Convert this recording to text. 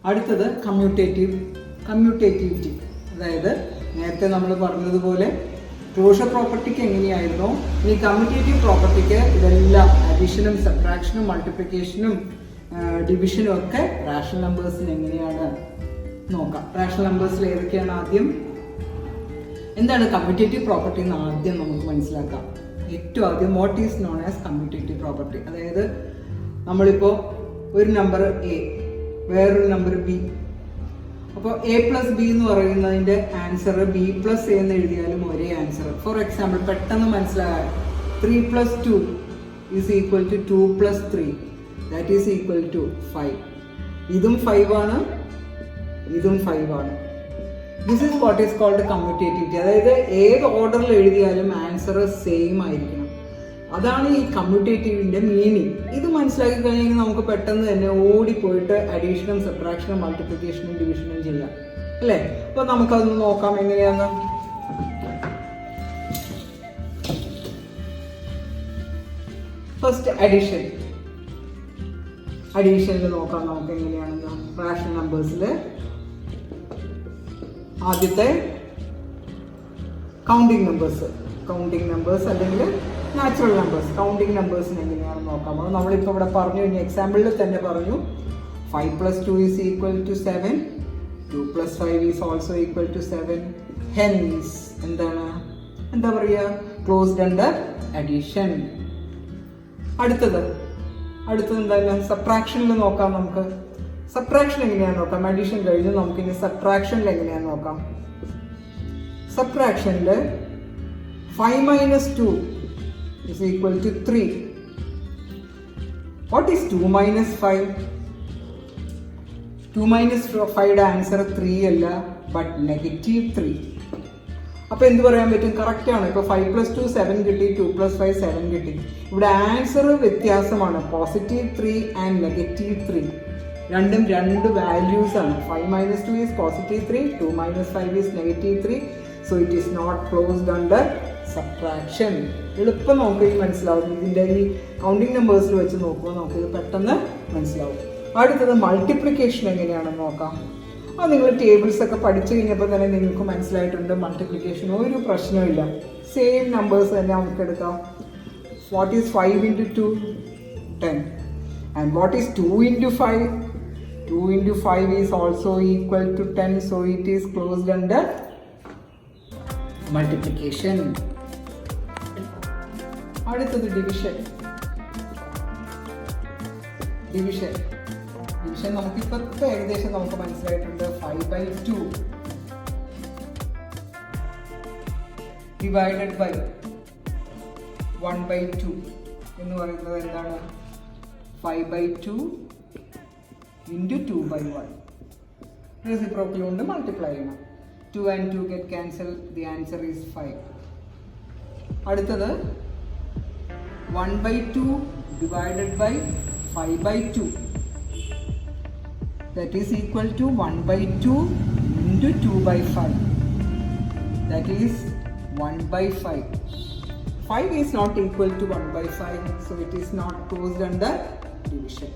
അടുത്തത് കമ്മ്യൂട്ടേറ്റിവിറ്റി. അതായത് നേരത്തെ നമ്മൾ പറഞ്ഞതുപോലെ ക്ലോഷർ പ്രോപ്പർട്ടിക്ക് എങ്ങനെയായിരുന്നോ ഈ കമ്മ്യൂട്ടേറ്റീവ് പ്രോപ്പർട്ടിക്ക് ഇതെല്ലാം അഡീഷനും സബ്ട്രാക്ഷനും മൾട്ടിപ്ലിക്കേഷനും ഡിവിഷനും ഒക്കെ റാഷണൽ നമ്പേഴ്സിന് എങ്ങനെയാണ് നോക്കാം. റാഷണൽ നമ്പേഴ്സിൽ ഏതൊക്കെയാണ് ആദ്യം എന്താണ് കമ്മ്യൂട്ടേറ്റീവ് പ്രോപ്പർട്ടി എന്ന് ആദ്യം നമുക്ക് മനസ്സിലാക്കാം. ഏറ്റവും ആദ്യം what is known as commutative property. അതായത് നമ്മളിപ്പോൾ ഒരു നമ്പർ എ വേറൊരു നമ്പർ ബി, അപ്പോൾ എ പ്ലസ് ബി എന്ന് പറയുന്നതിൻ്റെ ആൻസർ ബി പ്ലസ് എ എന്ന് എഴുതിയാലും ഒരേ ആൻസർ. ഫോർ എക്സാമ്പിൾ പെട്ടെന്ന് മനസ്സിലാകാൻ 3 + 2 is equal to 2 + 3 that is equal to 5. ഇതും 5 ആണ്, ഇതും 5 ആണ്. This is what is called commutativity. അതായത് ഏത് ഓർഡറിൽ എഴുതിയാലും ആൻസർ സെയിം ആയിരിക്കണം. അതാണ് ഈ കമ്മ്യൂട്ടേറ്റീവിൻ്റെ മീനിങ്. ഇത് മനസ്സിലാക്കി കഴിഞ്ഞാൽ നമുക്ക് പെട്ടെന്ന് തന്നെ ഓടിപ്പോയിട്ട് അഡീഷനും സബ്ട്രാക്ഷനും മൾട്ടിപ്ലിക്കേഷനും ഡിവിഷനും ചെയ്യാം അല്ലേ. അപ്പോൾ നമുക്കതൊന്ന് നോക്കാം എങ്ങനെയാന്ന്. ഫസ്റ്റ് അഡീഷനിൽ നോക്കാം നമുക്ക് എങ്ങനെയാണെന്ന്. റാഷണൽ നമ്പേഴ്സിൽ ആദ്യത്തെ കൗണ്ടിങ് നമ്പേഴ്സ് അല്ലെങ്കിൽ നാച്ചുറൽ നമ്പേഴ്സ്. കൗണ്ടിങ് നമ്പേഴ്സിന് എങ്ങനെയാണെന്ന് നോക്കാം. അത് നമ്മളിപ്പോൾ ഇവിടെ പറഞ്ഞു കഴിഞ്ഞാൽ എക്സാമ്പിളിൽ തന്നെ പറഞ്ഞു 5 + 2 is equal to 7, 2 + 5 is also equal to 7. Hence എന്താ പറയുക, ക്ലോസ്ഡ് അണ്ടർ അഡീഷൻ. അടുത്തത് എന്താണ് സബ്ട്രാക്ഷനിൽ നോക്കാം. നമുക്ക് സബ്ട്രാക്ഷൻ എങ്ങനെയാണെന്ന് നോക്കാം. അഡീഷൻ കഴിഞ്ഞ് നമുക്കിനി സബ്ട്രാക്ഷനിൽ എങ്ങനെയാണെന്ന് നോക്കാം. സബ്ട്രാക്ഷനിൽ 5 - 2 is equal to 3. What is 2 - 5? 2 - 5 answer 3 അല്ല, ബട്ട് -3. അപ്പോൾ എന്ത് പറയാൻ പറ്റും, കറക്റ്റ് ആണ്. ഇപ്പോൾ 5 + 2 7 കിട്ടി, 2 + 5 7 കിട്ടി. ഇവിടെ ആൻസർ വ്യത്യാസമാണ്, +3 and -3. രണ്ടും രണ്ട് വാല്യൂസ് ആണ്. 5 - 2 is +3, 2 - 5 is -3. So it is not closed under subtraction. എളുപ്പം നമുക്ക് ഈ മനസ്സിലാവും. ഇതിൻ്റെ ഈ കൗണ്ടിങ് നമ്പേഴ്സിൽ വെച്ച് നോക്കുമ്പോൾ നമുക്കിത് പെട്ടെന്ന് മനസ്സിലാവും. അടുത്തത് മൾട്ടിപ്ലിക്കേഷൻ എങ്ങനെയാണെന്ന് നോക്കാം. അത് നിങ്ങൾ ടേബിൾസ് ഒക്കെ പഠിച്ചു കഴിഞ്ഞപ്പോൾ തന്നെ നിങ്ങൾക്ക് മനസ്സിലായിട്ടുണ്ട്. മൾട്ടിപ്ലിക്കേഷൻ ഒരു പ്രശ്നമില്ല, സെയിം നമ്പേഴ്സ് തന്നെ നമുക്ക് എടുക്കാം. What is 5 × 2? 10. And what is 2 × 5? 2 × 5 is also equal to 10. So it is closed under multiplication. അടുത്തത് ഡിവിഷൻ നമുക്കിപ്പോൾ ഏകദേശം നമുക്ക് മനസ്സിലായിട്ടുണ്ട്. 5/2 ഡിവൈഡഡ് ബൈ 1/2 എന്ന് പറയുന്നത് എന്താണ്? 5/2 × 2/1. റെസിപ്രോക്കൽ കൊണ്ട് മൾട്ടിപ്ലൈ ചെയ്യണം. 2 and 2 get cancelled. The answer is 5. അടുത്തത് 1/2 divided by 5/2. That is equal to 1/2 × 2/5. That is 1/5. 5 is not equal to 1/5, so it is not closed under division.